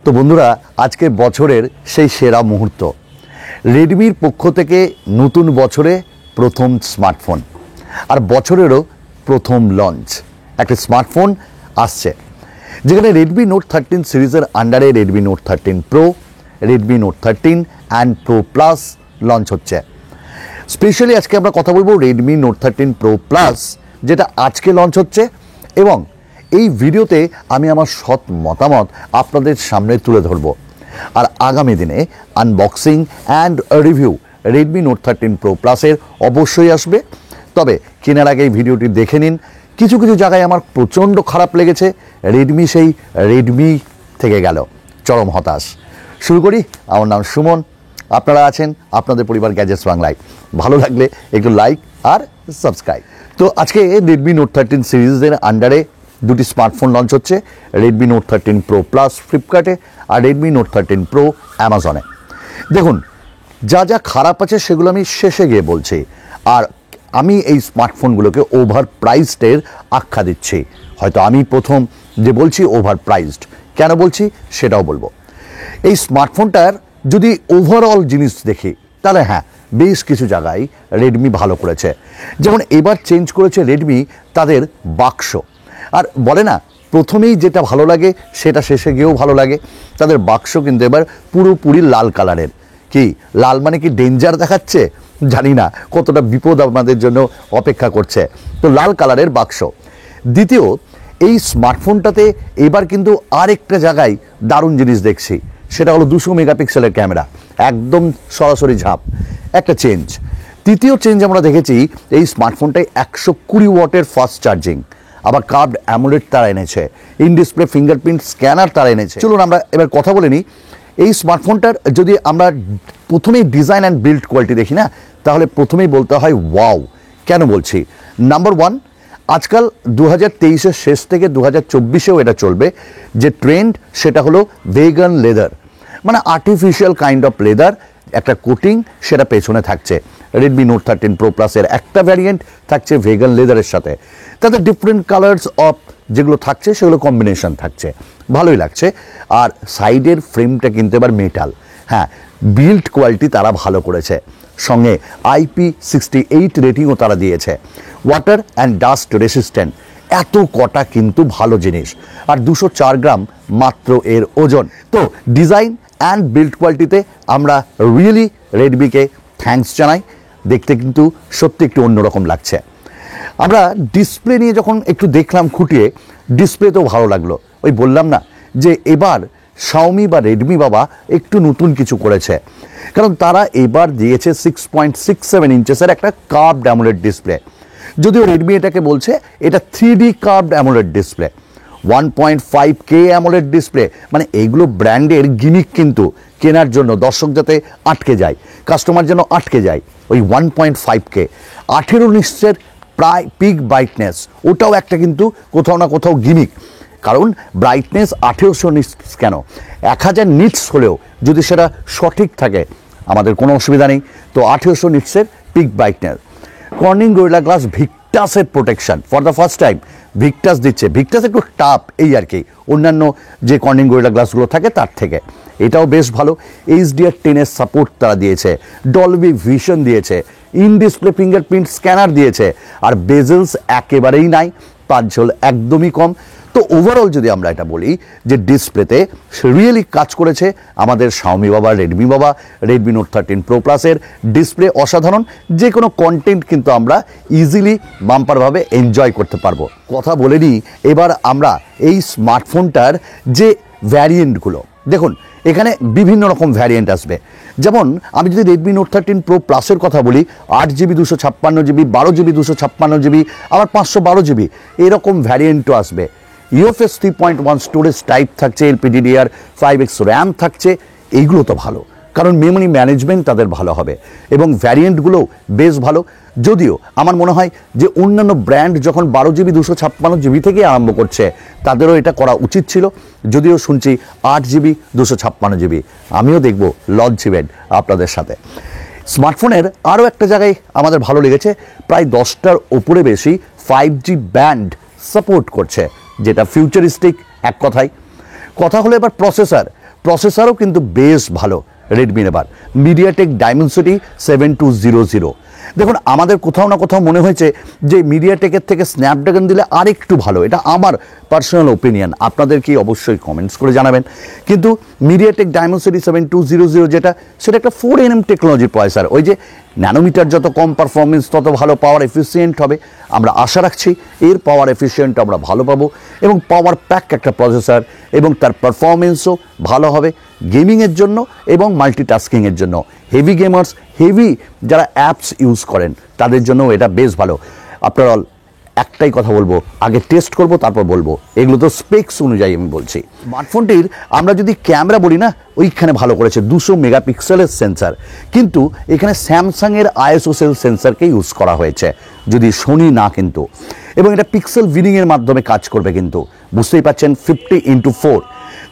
তো বন্ধুরা, আজকে বছরের সেই সেরা মুহূর্ত, রেডমির পক্ষ থেকে নতুন বছরে প্রথম স্মার্টফোন আর বছরেরও প্রথম লঞ্চ একটা স্মার্টফোন আসছে, যেখানে রেডমি নোট 13 সিরিজের আন্ডারে Redmi Note 13 pro, Redmi Note 13 and pro plus launch হচ্ছে। স্পেশালি আজকে আমরা কথা বলবো রেডমি নোট 13 প্রো প্লাস, যেটা আজকে লঞ্চ হচ্ছে, এবং এই ভিডিওতে আমি আমার সৎ মতামত আপনাদের সামনে তুলে ধরব। আর আগামী দিনে unboxing and review Redmi Note 13 pro প্লাসের অবশ্যই আসবে। তবে কেনার আগে এই ভিডিওটি দেখে নিন। কিছু কিছু জায়গায় আমার প্রচণ্ড খারাপ লেগেছে, রেডমি সেই রেডমি থেকে গেল, চরম হতাশ। শুরু করি। আমার নাম সুমন, আপনারা আছেন আপনাদের পরিবার গ্যাজেটস বাংলায়। ভালো লাগলে একটু লাইক আর সাবস্ক্রাইব। তো আজকে রেডমি নোট 13 সিরিজের আন্ডারে দুটি স্মার্টফোন লঞ্চ হচ্ছে, রেডমি নোট 13 প্রো প্লাস ফ্লিপকার্টে আর রেডমি নোট 13 প্রো অ্যামাজনে। দেখুন, যা যা খারাপ আছে সেগুলো আমি শেষে গিয়ে বলছি। আর আমি এই স্মার্টফোনগুলোকে ওভার প্রাইসডের আখ্যা দিচ্ছি। হয়তো আমি প্রথম যে বলছি ওভার প্রাইসড, কেন বলছি সেটাও বলবো। এই স্মার্টফোনটার যদি ওভারঅল জিনিস দেখি, তাহলে হ্যাঁ, বেশ কিছু জায়গায় রেডমি ভালো করেছে। যেমন এবার চেঞ্জ করেছে রেডমি তাদের বাক্স। আর বলে না, প্রথমেই যেটা ভালো লাগে সেটা শেষে গিয়েও ভালো লাগে। তাদের বাক্স কিন্তু এবার পুরোপুরি লাল কালারের। কি লাল মানে কি ডেঞ্জার দেখাচ্ছে? জানি না, কতটা বিপদ আমাদের জন্য অপেক্ষা করছে। তো লাল কালারের বাক্স। দ্বিতীয়, এই স্মার্টফোনটাতে এবার কিন্তু আরেকটা জায়গায় দারুণ জিনিস দেখছি, সেটা হলো 200 মেগাপিক্সেলের ক্যামেরা, একদম সরাসরি ঝাঁপ, একটা চেঞ্জ। তৃতীয় চেঞ্জ আমরা দেখেছি এই স্মার্টফোনটায় 120 ওয়াটের ফাস্ট চার্জিং, আবার কার্ভড অ্যামোলেড তারা এনেছে, ইন ডিসপ্লে ফিঙ্গারপ্রিন্ট স্ক্যানার তারা এনেছে। চলুন আমরা এবার কথা বলে নিই এই স্মার্টফোনটার। যদি আমরা প্রথমেই ডিজাইন অ্যান্ড বিল্ড কোয়ালিটি দেখি না, তাহলে প্রথমেই বলতে হয় ওয়াও। কেন বলছি? নাম্বার ওয়ান, আজকাল 2023-এর শেষ থেকে 2024-এও এটা চলবে, যে ট্রেন্ড সেটা হলো ভেগান লেদার, মানে আর্টিফিশিয়াল কাইন্ড অফ লেদার, একটা কোটিং সেটা পেছনে থাকছে। রেডমি নোট 13 প্রো প্লাসের একটা ভ্যারিয়েন্ট থাকছে ভেগান লেদারের সাথে, তাতে ডিফারেন্ট কালার্স অফ যেগুলো থাকছে সেগুলো কম্বিনেশন থাকছে, ভালোই লাগছে। আর সাইডের ফ্রেমটা কিন্তু এবার মেটাল। হ্যাঁ, বিল্ড কোয়ালিটি তারা ভালো করেছে, সঙ্গে IP68 রেটিংও তারা দিয়েছে, ওয়াটার অ্যান্ড ডাস্ট রেসিস্ট্যান্ট। এত কটা কিন্তু ভালো জিনিস। আর 204 গ্রাম মাত্র এর ওজন। তো ডিজাইন অ্যান্ড বিল্ড কোয়ালিটিতে আমরা রিয়েলি রেডমিকে থ্যাঙ্কস জানাই। দেখতে কিন্তু সত্যি একটু অন্যরকম লাগছে। আমরা ডিসপ্লে নিয়ে যখন একটু দেখলাম খুঁটিয়ে, ডিসপ্লেতেও ভালো লাগলো। ওই বললাম না যে এবার শাওমি বা রেডমি বাবা একটু নতুন কিছু করেছে, কারণ তারা এবার দিয়েছে 6.67 ইঞ্চেসের একটা কার্ভড অ্যামোলেড ডিসপ্লে। যদিও রেডমি এটাকে বলছে এটা 3D curved AMOLED display, 1.5K AMOLED display. মানে এইগুলো ব্র্যান্ডের গিমিক, কিন্তু কেনার জন্য দর্শক যাতে আটকে যায়, কাস্টমার যেন আটকে যায়। ওই 1.5K 18 নিটসের প্রায় পিক ব্রাইটনেস, ওটাও একটা কিন্তু কোথাও না কোথাও গিমিক। কারণ ব্রাইটনেস 1800 নিটস কেন, 1000 নিটস হলেও যদি সেটা সঠিক থাকে আমাদের কোনো অসুবিধা নেই। তো 1800 নিটসের peak brightness. Corning Gorilla glass ভিক্টাসের protection, for the first time Victus দিচ্ছে। ভিক্টাস একটু টাফ এই আর কি, অন্যান্য যে কর্নিং গরিলা গ্লাসগুলো থাকে তার থেকে এটাও বেশ ভালো। HDR10-এর সাপোর্ট তারা দিয়েছে, ডলবি ভিশন দিয়েছে, ইন ডিসপ্লে ফিঙ্গারপ্রিন্ট স্ক্যানার দিয়েছে, আর বেজেলস একেবারেই নাই, পাঁচঝোল একদমই কম। তো ওভারঅল যদি আমরা এটা বলি যে ডিসপ্লেতে রিয়েলি কাজ করেছে আমাদের শাওমি বাবা, রেডমি বাবা। রেডমি নোট 13 প্রো প্লাসের ডিসপ্লে অসাধারণ, যে কোনো কন্টেন্ট কিন্তু আমরা ইজিলি বাম্পারভাবে এনজয় করতে পারবো। কথা বলে নিই এবার আমরা এই স্মার্টফোনটার যে ভ্যারিয়েন্টগুলো। দেখুন, এখানে বিভিন্ন রকম ভ্যারিয়েন্ট আসবে। যেমন আমি যদি রেডমি নোট 13 প্রো প্লাসের কথা বলি, 8GB 256GB, 12GB 256GB, আবার 512GB এরকম ভ্যারিয়েন্টও আসবে। UFS 3.1 স্টোরেজ টাইপ থাকছে, LPDDR5X র্যাম থাকছে। এইগুলো তো ভালো, কারণ মেমোরি ম্যানেজমেন্ট তাদের ভালো হবে, এবং ভ্যারিয়েন্টগুলোও বেশ ভালো। যদিও আমার মনে হয় যে অন্যান্য ব্র্যান্ড যখন 12GB 256GB থেকে আরম্ভ করছে, তাদেরও এটা করা উচিত ছিল। যদিও শুনছি 8GB 256GB, আমিও দেখব লঞ্চ ইভেন্ট আপনাদের সাথে। স্মার্টফোনের আরও একটা জায়গায় আমাদের ভালো লেগেছে, প্রায় 10টার ওপরে বেশি 5G ব্যান্ড সাপোর্ট করছে, যেটা ফিউচারিস্টিক এক কথায়। কথা হলো এবার প্রসেসর। প্রসেসরও কিন্তু বেশ ভালো রেডমির। এবার মিডিয়াটেক ডাইমেনসিটি 7200। দেখুন, আমাদের কোথাও না কোথাও মনে হয়েছে যে মিডিয়াটেকের থেকে স্ন্যাপড্রাগন দিলে আর একটু ভালো। এটা আমার পার্সোনাল ওপিনিয়ন, আপনাদের কি অবশ্যই কমেন্টস করে জানাবেন। কিন্তু মিডিয়াটেক ডাইমেনসিটি 7200 যেটা, সেটা একটা 4nm টেকনোলজির প্রসেসর। ওই যে ন্যানোমিটার যত কম পারফরমেন্স তত ভালো পাওয়ার এফিসিয়েন্ট হবে। আমরা আশা রাখছি এর পাওয়ার এফিসিয়েন্ট আমরা ভালো পাবো এবং পাওয়ার প্যাক একটা প্রসেসর, এবং তার পারফরমেন্সও ভালো হবে গেমিংয়ের জন্য এবং মাল্টিটাস্কিংয়ের জন্য। হেভি গেমার্স, হেভি যারা অ্যাপস ইউজ করেন তাদের জন্য এটা বেশ ভালো। আফটার অল একটাই কথা বলবো, আগে টেস্ট করব তারপর বলবো, এগুলো তো স্পেক্স অনুযায়ী আমি বলছি। স্মার্টফোনটির আমরা যদি ক্যামেরা বলি না, ওইখানে ভালো করেছে 200 মেগাপিক্সেলের সেন্সার, কিন্তু এখানে স্যামসাংয়ের আইএসওসেল সেন্সারকে ইউজ করা হয়েছে, যদি সোনি না কিন্তু। এবং এটা পিক্সেল ভিডিংয়ের মাধ্যমে কাজ করবে, কিন্তু বুঝতেই পারছেন 50x4।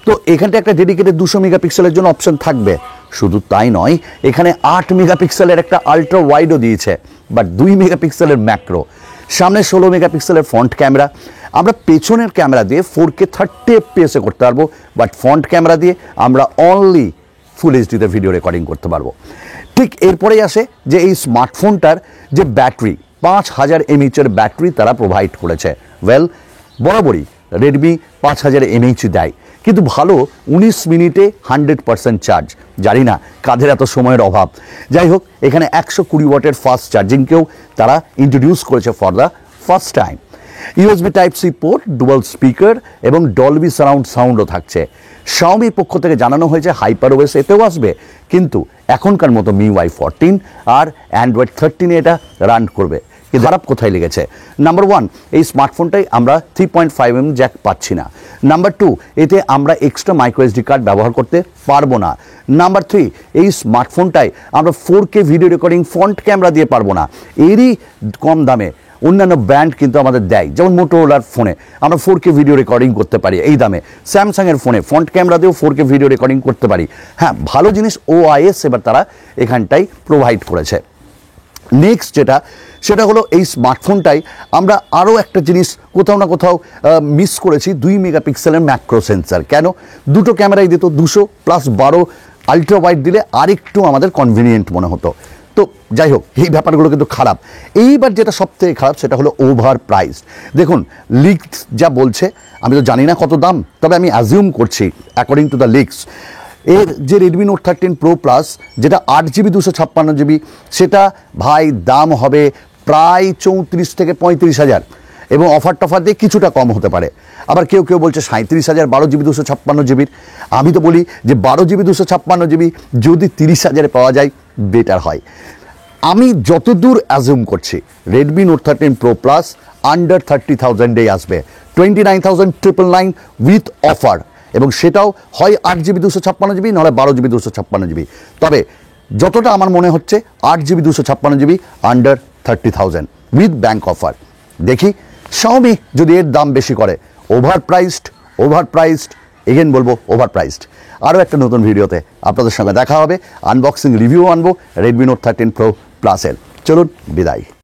তো এখানটা একটা ডেডিকেটেড 200 মেগাপিক্সেলের জন্য অপশন থাকবে। শুধু তাই নয়, এখানে 8 মেগাপিক্সেলের একটা আলট্রা ওয়াইডও দিয়েছে, বাট 2 মেগাপিক্সেলের ম্যাক্রো। সামনে 16 মেগাপিক্সেলের ফ্রন্ট ক্যামেরা। আমরা পেছনের ক্যামেরা দিয়ে 4K 30 FPS করতে পারবো, বাট ফ্রন্ট ক্যামেরা দিয়ে আমরা অনলি ফুল এইচডিতে ভিডিও রেকর্ডিং করতে পারবো। ঠিক এরপরেই আসে যে এই স্মার্টফোনটার যে ব্যাটারি, 5000 mAh ব্যাটারি তারা প্রোভাইড করেছে। ওয়েল, বরাবরই রেডমি 5000 mAh দেয়, কিন্তু ভালো 19 মিনিটে 100% চার্জ। জানি না কাদের এত সময়ের অভাব। যাই হোক, এখানে 120 ওয়াটের ফাস্ট চার্জিংকেও তারা ইন্ট্রোডিউস করেছে for the first time. USB type C port, dual speaker এবং ডলবি সারাউন্ড সাউন্ডও থাকছে। শাওমির পক্ষ থেকে জানানো হয়েছে হাইপারওয়েস এতেও আসবে, কিন্তু এখনকার মতো MIUI 14 আর অ্যান্ড্রয়েড 13 এটা রান করবে। কিন্তু খারাপ কোথায় লেগেছে? নাম্বার 1, এই স্মার্টফোনটাই আমরা 3.5mm জ্যাক পাচ্ছি না। নাম্বার 2, এতে আমরা এক্সট্রা মাইক্রো এসডি কার্ড ব্যবহার করতে পারবো না। নাম্বার 3, এই স্মার্টফোনটাই আমরা 4K video recording front camera দিয়ে পারবো না। এরই কম দামে অন্যান্য ব্র্যান্ড কিন্তু আমাদের দেয়, যেমন মোটোরোলার ফোনে আমরা 4K ভিডিও রেকর্ডিং করতে পারি এই দামে। স্যামসাংয়ের ফোনে ফ্রন্ট ক্যামেরা দিয়েও 4K ভিডিও রেকর্ডিং করতে পারি। হ্যাঁ, ভালো জিনিস OIS এবার তারা এখানটাই প্রোভাইড করেছে। নেক্সট যেটা, সেটা হলো এই স্মার্টফোনটাই আমরা আরও একটা জিনিস কোথাও না কোথাও মিস করেছি, 2 মেগাপিক্সেলের ম্যাক্রো সেন্সার। কেন? দুটো ক্যামেরাই দিত, 200 + 12 আলট্রা ওয়াইড দিলে আরেকটু আমাদের কনভিনিয়েন্ট মনে হতো। তো যাই হোক, এই ব্যাপারগুলো কিন্তু খারাপ। এইবার যেটা সবথেকে খারাপ সেটা হলো ওভার প্রাইস। দেখুন, লিকস যা বলছে, আমি তো জানি না কত দাম, তবে আমি অ্যাজিউম করছি অ্যাকর্ডিং টু দ্য লিকস, এর যে রেডমি নোট 13 প্রো প্লাস, যেটা 8GB 256GB, সেটা ভাই দাম হবে প্রায় 34 থেকে 35 হাজার, এবং অফার টফার দিয়ে কিছুটা কম হতে পারে। আবার কেউ কেউ বলছে 37,000 12GB 256GB। আমি তো বলি যে 12GB 256GB যদি 30,000-এ পাওয়া যায় বেটার হয়। আমি যতদূর অ্যাজিউম করছি Redmi Note 13 Pro Plus under 30,000-এ আসবে, 29,999 উইথ অফার, এবং সেটাও হয় 8GB 256GB, নাহলে 12GB 256GB। তবে যতটা আমার মনে হচ্ছে 8GB 256GB under 30,000 with bank offer. দেখি শাওমি যদি এর দাম বেশি করে। ওভারপ্রাইসড, এগেন বলবো ওভারপ্রাইসড। আরও একটা নতুন ভিডিওতে আপনাদের সঙ্গে দেখা হবে, আনবক্সিং রিভিউ আনবো রেডমি নোট 13 প্রো প্লাসের। চলুন, বিদায়।